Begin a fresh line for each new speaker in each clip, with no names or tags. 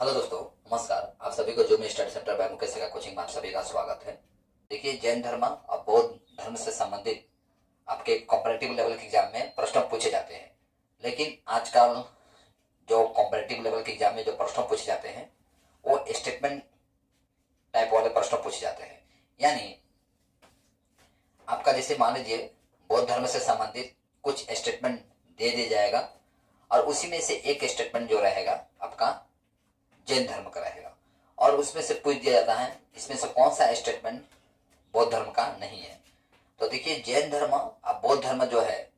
Hello दोस्तों, नमस्कार। आप सभी को जो मैं स्टडी सेंटर बाय मुकेश का कोचिंग में आप सभी का स्वागत है। देखिए, जैन धर्म और बौद्ध धर्म से संबंधित आपके कॉम्परेटिव लेवल के एग्जाम में प्रश्न पूछे जाते हैं। लेकिन आजकल जो कॉम्परेटिव लेवल के एग्जाम में जो प्रश्न पूछे जाते हैं वो स्टेटमेंट टाइप वाले प्रश्न पूछे जाते हैं। यानी आपका जैसे मान लीजिए बौद्ध धर्म से संबंधित कुछ स्टेटमेंट दे दिया जाएगा और उसी में से एक स्टेटमेंट जो रहेगा आपका जैन धर्म का रहेगा और उसमें से पूछ दिया जाता है इसमें से कौन सा स्टेटमेंट बौद्ध धर्म का नहीं है। तो देखिए, जैन धर्म और बौद्ध धर्म जो है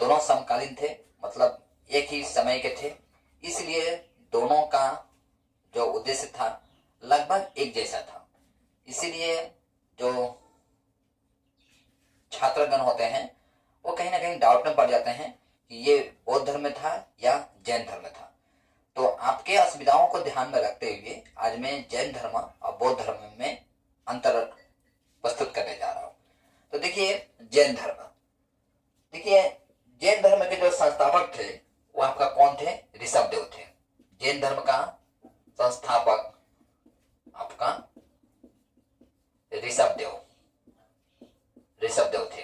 दोनों समकालीन थे, मतलब एक ही समय के थे, इसलिए दोनों का जो उद्देश्य था लगभग एक जैसा था। इसीलिए जो छात्रगण होते हैं वो कहीं ना कहीं डाउट में पड़ जाते हैं कि ये बौद्ध धर्म था या जैन धर्म था। तो आपके असुविधाओं को ध्यान में रखते हुए आज मैं जैन धर्म और बौद्ध धर्म में अंतर प्रस्तुत करने जा रहा हूं। तो देखिए, जैन धर्म, देखिए जैन धर्म के जो संस्थापक थे वो आपका कौन थे? ऋषभदेव थे। जैन धर्म का संस्थापक आपका ऋषभदेव ऋषभदेव थे।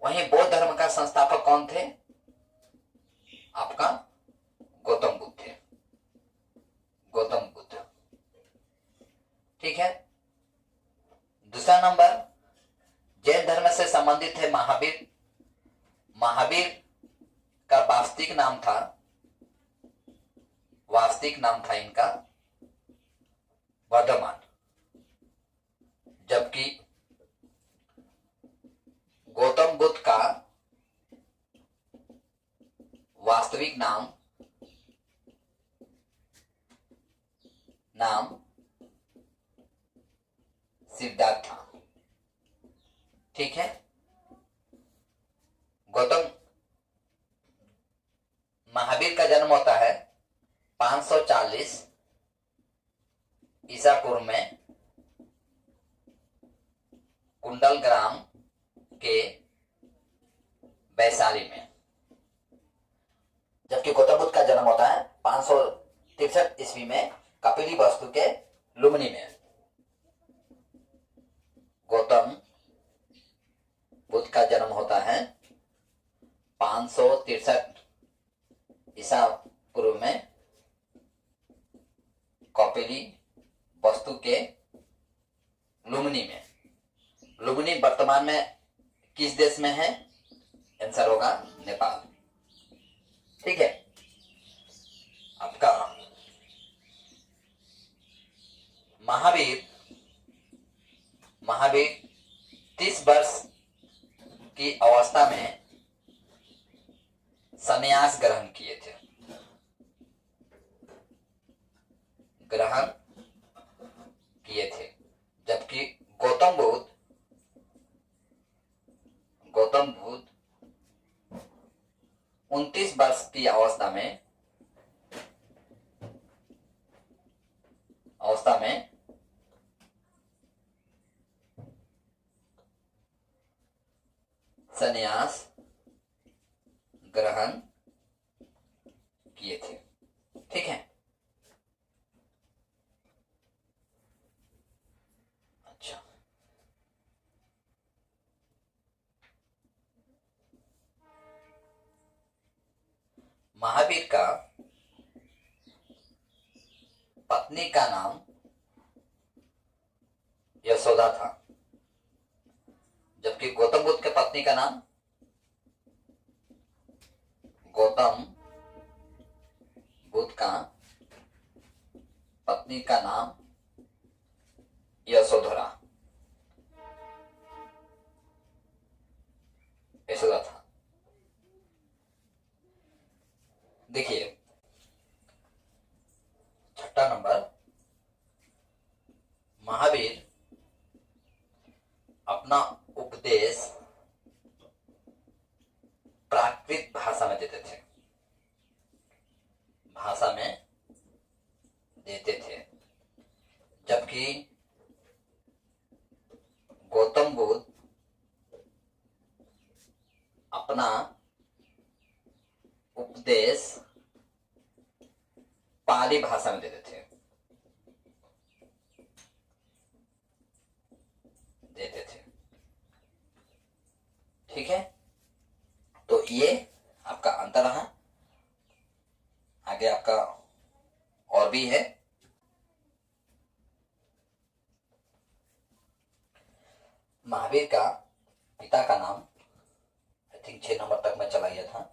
वहीं बौद्ध धर्म का संस्थापक कौन थे? आपका गौतम बुद्ध थे। गौतम बुद्ध, ठीक है। दूसरा नंबर, जैन धर्म से संबंधित है महावीर। महावीर का वास्तविक नाम था इनका वर्धमान, जबकि गौतम बुद्ध का वास्तविक नाम सिद्धार्थ था, ठीक है। महावीर का जन्म होता है 540 ईसा पूर्व में कुंडल ग्राम के वैशाली में, जबकि गौतम बुद्ध का जन्म होता है 563 ईस्वी में कपिली वस्तु के लुम्बिनी में। गौतम बुद्ध का जन्म होता है 563 ईसा पूर्व में कपिली वस्तु के लुम्बिनी में। लुम्बिनी वर्तमान में किस देश में है? आंसर होगा नेपाल, ठीक है। आपका महावीर 30 वर्ष की अवस्था में संन्यास ग्रहण किए थे। जबकि गौतम बुद्ध 29 वर्ष की अवस्था में संन्यास ग्रहण किए थे, ठीक है। अच्छा, महावीर का पत्नी का नाम यशोदा था, जबकि गौतम बुद्ध के पत्नी का नाम यशोदा था। देखिए, छठा नंबर, महावीर अपना उपदेश प्राकृत भाषा में देते थे, जबकि गौतम बुद्ध अपना उपदेश पाली भाषा में देते थे। ठीक है, तो ये आपका अंतर रहा। आगे आपका और भी है। महावीर का पिता का नाम, आई थिंक 6 नंबर तक मैं चला गया था।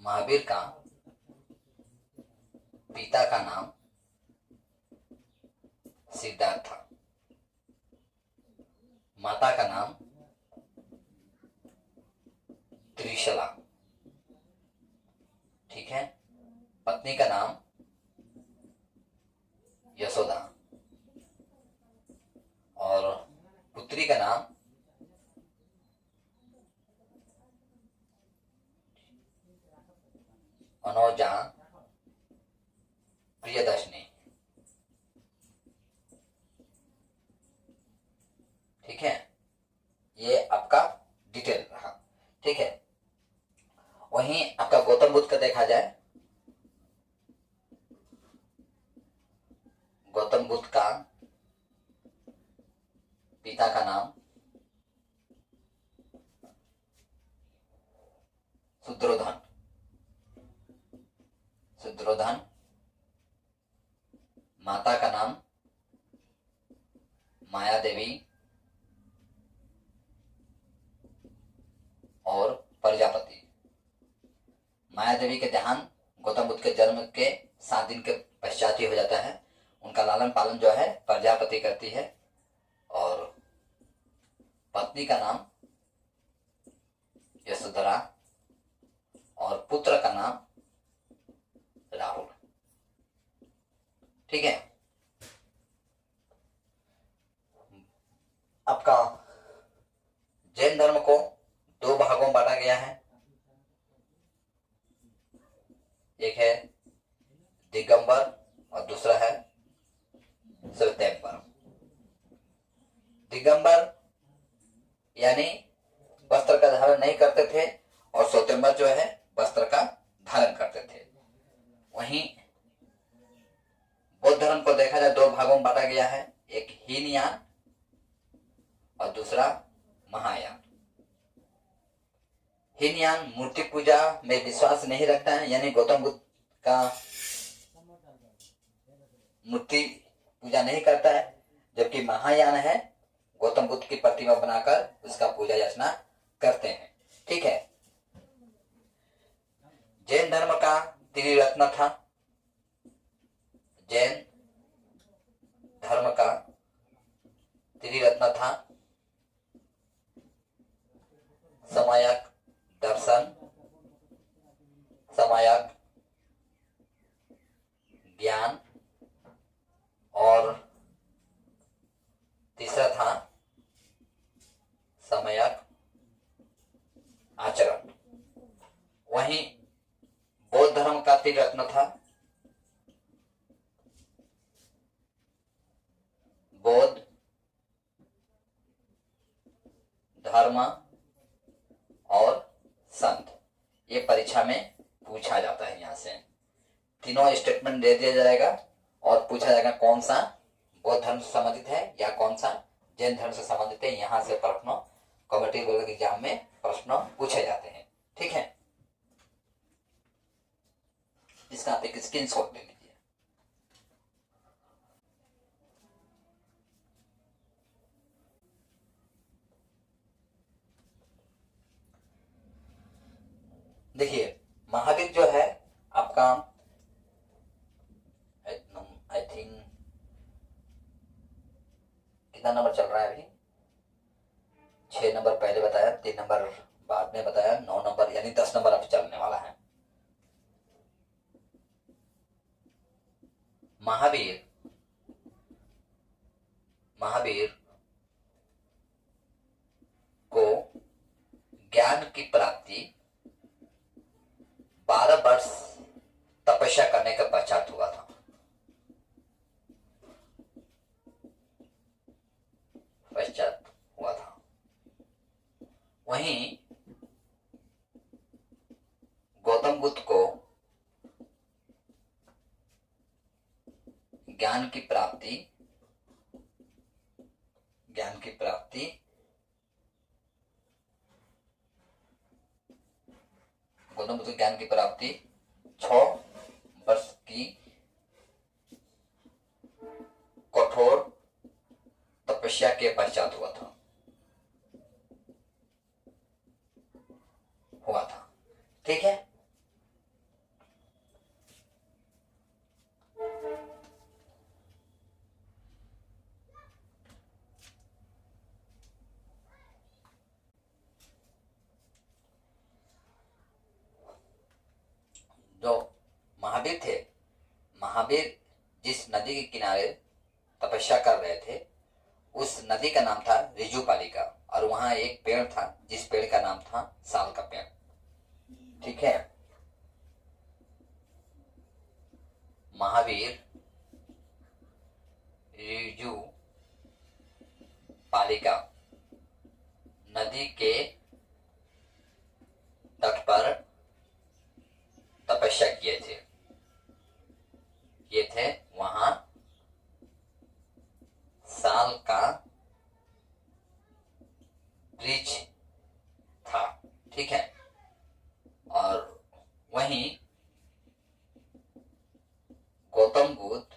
महावीर का पिता का नाम सिद्धार्थ था। माता का नाम त्रिशला, ठीक है। पत्नी का नाम यशोदा और पुत्री का नाम मनोजा प्रियदर्शनी, ठीक है। ये आपका डिटेल रहा, ठीक है। वहीं आपका गौतम बुद्ध का देखा जाए, गौतम बुद्ध का पिता का नाम शुद्रोधन, शुद्रोधन। माता का नाम माया देवी और प्रजापति। माया देवी के देहांत गौतम बुद्ध के जन्म के 7 दिन के पश्चात ही हो जाता है। उनका लालन पालन जो है प्रजापति करती है। और पत्नी का नाम यशोधरा और पुत्र का नाम राहुल, ठीक है। आपका जैन धर्म को 2 भागों में बांटा गया है। एक है दिगंबर और दूसरा है श्वेतांबर। दिगंबर यानी वस्त्र का धारण नहीं करते थे और श्वेतांबर जो है वस्त्र का धारण करते थे। वहीं बौद्ध धर्म को देखा जाए 2 भागों में बांटा गया है, एक हीनयान और दूसरा महायान। हीनयान मूर्ति पूजा में विश्वास नहीं रखता है, यानी गौतम बुद्ध का मूर्ति पूजा नहीं करता है। जबकि महायान है, गौतम बुद्ध की प्रतिमा बनाकर उसका पूजा अर्चना करते हैं, ठीक है। जैन धर्म का त्रिरत्न था। जैन धर्म का त्रिरत्न था सम्यक दर्शन, सम्यक ज्ञान और तीसरा था सम्यक आचरण। वहीं बौद्ध धर्म का त्रिरत्न था बौद्ध धर्म और संत। ये परीक्षा में पूछा जाता है। यहां से तीनों स्टेटमेंट दे दिया जाएगा और पूछा जाएगा कौन सा बौद्ध धर्म से संबंधित है या कौन सा जैन धर्म से संबंधित है। यहां से प्रश्न कॉम्पिटिटिव एग्जाम में प्रश्न पूछे जाते हैं, ठीक है। इसका आप एक स्क्रीनशॉट ले लीजिए। देखिए महावीर जो है आपका आई थिंक कितना नंबर चल रहा है अभी? 6 नंबर पहले बताया, 3 नंबर बाद में बताया, 9 नंबर यानी 10 नंबर अब चलने वाला है। महावीर को ज्ञान की प्राप्ति 12 वर्ष तपस्या करने के पश्चात हुआ था। वहीं गौतम बुद्ध को ज्ञान की प्राप्ति ज्ञान की प्राप्ति गौतम बुद्ध ज्ञान की प्राप्ति 6 वर्ष की कठोर तपस्या के पश्चात हुआ था। ठीक है। जो महावीर थे, महावीर जिस नदी के किनारे तपस्या कर रहे थे उस नदी का नाम था ऋजुपालिका, और वहां एक पेड़ था जिस पेड़ का नाम था साल का पेड़। ठीक है। महावीर ऋजु पालिका नदी के तट पर तपस्या किए थे। ये थे वहां साल का वृक्ष था। ठीक है। और वहीं गौतम बुद्ध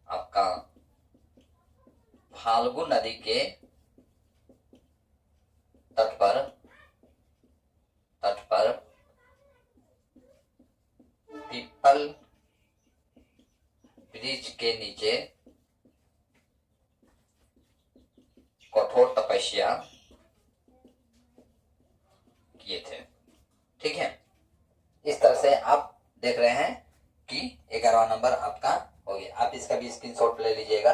आपका फाल्गु नदी के तट पर पीपल वृक्ष के नीचे कठोर तपस्या किए थे। ठीक है। इस तरह से आप देख रहे हैं कि 11वां नंबर आपका हो गया। आप इसका भी स्क्रीनशॉट ले लीजिएगा।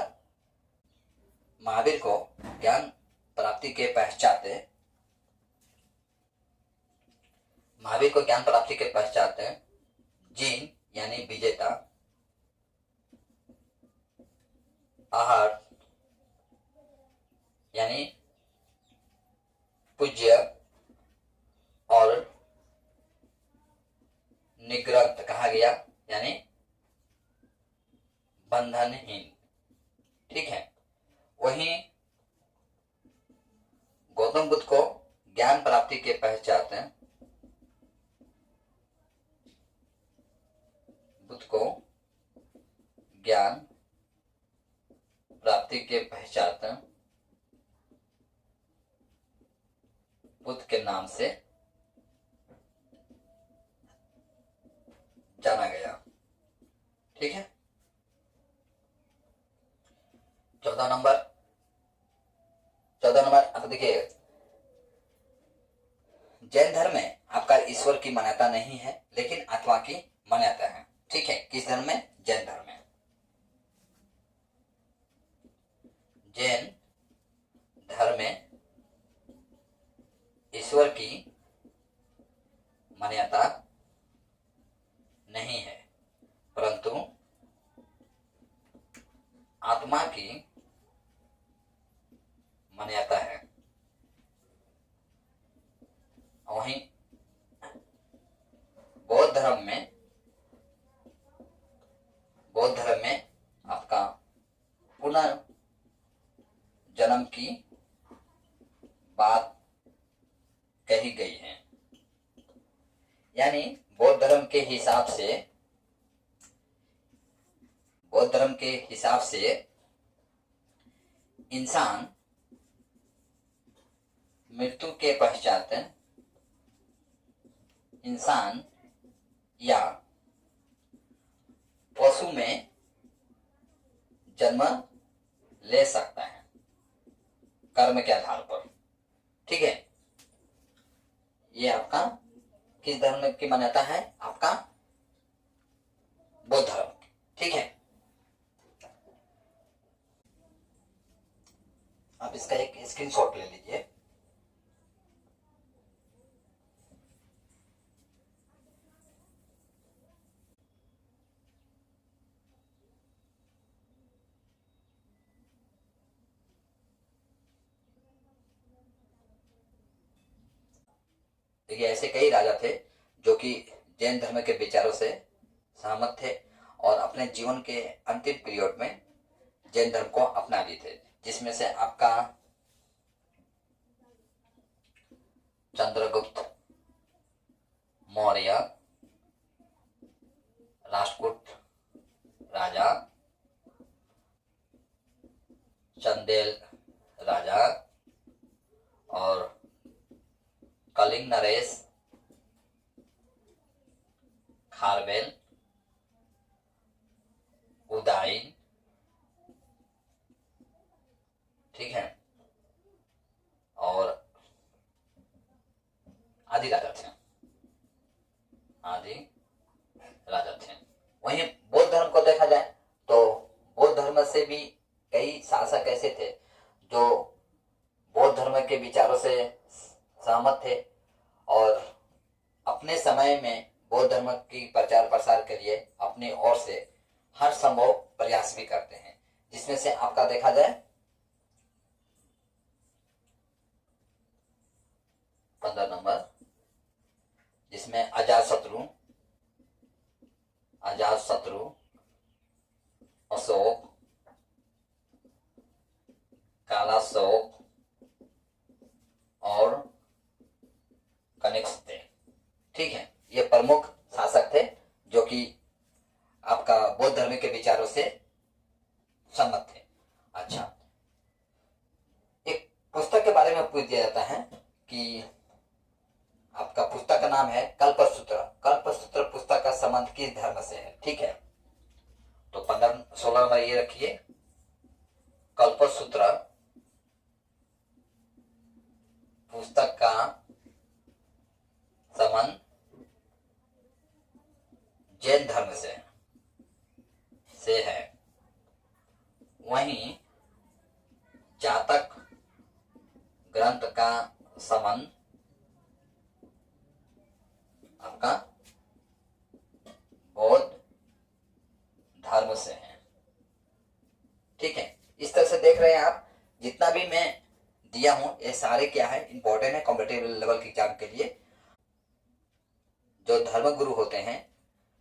महावीर को ज्ञान प्राप्ति के पश्चात जीन यानी विजेता, आहार यानी पूज्य, और निग्रत कहा गया यानी बंधनहीन। ठीक है। वहीं गौतम बुद्ध को ज्ञान प्राप्ति के पश्चात बुद्ध के नाम से जाना गया। ठीक है। 14 नंबर आप देखिए, जैन धर्म में आपका ईश्वर की मान्यता नहीं है लेकिन आत्मा की मान्यता है। ठीक है। किस धर्म में? जैन धर्म में। जैन धर्म में ईश्वर की मान्यता नहीं है परंतु आत्मा की मान्यता है। वहीं बौद्ध धर्म में आपका पुनर्जन्म की बात कही गई है। यानी बौद्ध धर्म के हिसाब से इंसान मृत्यु के पश्चात इंसान या पशु में जन्म ले सकता है कर्म के आधार पर। ठीक है। ये आपका किस धर्म की मान्यता है? आपका बौद्ध धर्म। ठीक है। आप इसका एक स्क्रीनशॉट ले लीजिए। देखिए, ऐसे कई राजा थे जो कि जैन धर्म के विचारों से सहमत थे और अपने जीवन के अंतिम पीरियड में जैन धर्म को अपना लिए थे। जिसमें से आपका चंद्रगुप्त मौर्य, राष्ट्रकूट राजा, चंदेल राजा और कलिंग नरेश, खारवेल, उदाइन, ठीक है, और आदि राजा थे, आदि राजा थे। वहीं बौद्ध धर्म को देखा जाए तो बौद्ध धर्म से भी कई शासक ऐसे थे जो बौद्ध धर्म के विचारों से सहमत थे और अपने समय में बौद्ध धर्म की प्रचार प्रसार के लिए अपनी ओर से हर संभव प्रयास भी करते हैं, जिसमें से आपका देखा जाए 15 नंबर, जिसमें अजातशत्रु, अशोक, कालाशोक और कनिष्क थे। ठीक है, ये प्रमुख शासक थे जो कि आपका बौद्ध धर्म के विचारों से सम्मत थे। अच्छा, एक पुस्तक के बारे में पूछ दिया जाता है कि आपका पुस्तक का नाम है कल्पसूत्र। कल्पसूत्र पुस्तक का संबंध किस धर्म से है? ठीक है, तो 16 नंबर ये रखिए, कल्पसूत्र पुस्तक का संबंध जैन धर्म से है। वहीं जातक ग्रंथ का संबंध आपका बौद्ध धर्म से है। ठीक है, इस तरह से देख रहे हैं आप, जितना भी मैं दिया हूं ये सारे क्या है, इंपॉर्टेंट है कॉम्पिटिटिव लेवल के एग्जाम के लिए। जो धर्मगुरु होते हैं,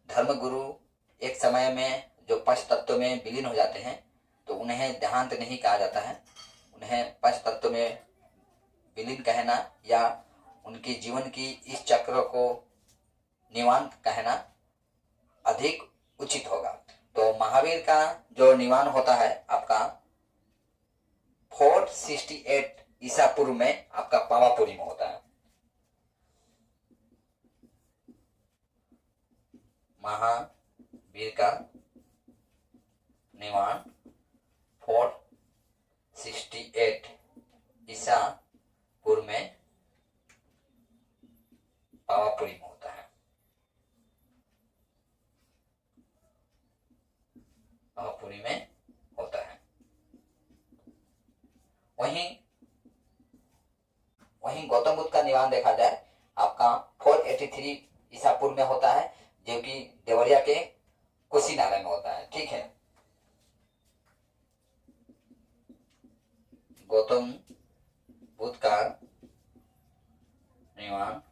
धर्मगुरु एक समय में जो पंच तत्व में विलीन हो जाते हैं तो उन्हें देहांत नहीं कहा जाता है, उन्हें पंच तत्व में विलीन कहना या उनकी जीवन की इस चक्र को निवान कहना अधिक उचित होगा। तो महावीर का जो निवान होता है आपका 468 ईसा पूर्व में आपका पावापुरी में होता है। महावीर का निवान 468 ईसा पूर्व में पावापुरी में होता है। पावापुरी में होता है। वहीं गौतम बुद्ध का निवान देखा जाए आपका 483 ईसा पूर्व में होता है, जो कि देवरिया के कुशीनगर में होता है। ठीक है, गौतम बुद्ध का निवान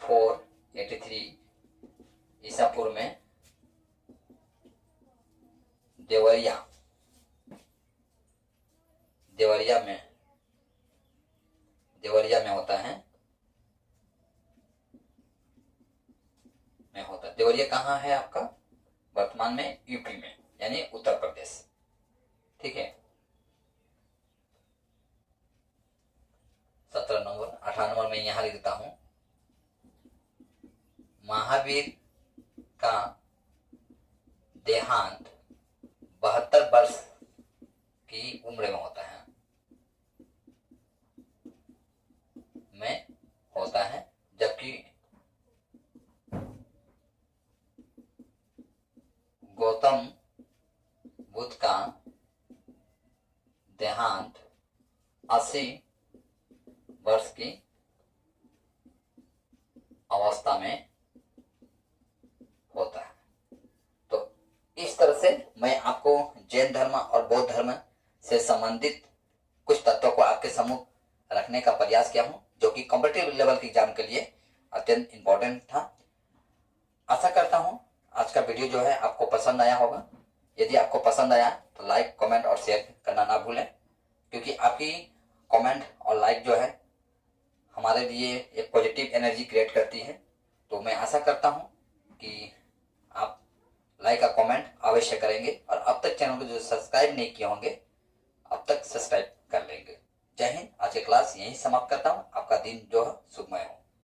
483 ईसा पूर्व में देवरिया में होता है। देवरिया कहाँ है आपका? वर्तमान में यूपी में, यानी उत्तर प्रदेश। ठीक है, 17 नंबर, 18 नंबर में यहां लिख देता हूं, महावीर का देहांत 72 वर्ष की उम्र में होता है, जबकि गौतम बुद्ध का देहांत 80 वर्ष की अवस्था में होता है। तो इस तरह से मैं आपको जैन धर्म और बौद्ध धर्म से संबंधित कुछ तत्वों को आपके सम्मुख रखने का प्रयास किया हूं, जो कि कॉम्पिटिटिव लेवल के एग्जाम के लिए अत्यंत इंपॉर्टेंट था। आशा करता हूं आज का वीडियो जो है आपको पसंद आया होगा। यदि आपको पसंद आया तो लाइक, कमेंट और शेयर करना ना भूलें, क्योंकि आपकी कमेंट और लाइक जो है हमारे लिए एक पॉजिटिव एनर्जी क्रिएट करती है। तो मैं आशा करता हूँ कि आप लाइक और कमेंट अवश्य करेंगे और अब तक चैनल को जो सब्सक्राइब नहीं किए होंगे अब तक सब्सक्राइब कर लेंगे। जय हिंद। आज की क्लास यहीं समाप्त करता हूँ। आपका दिन जो है सुखमय हो।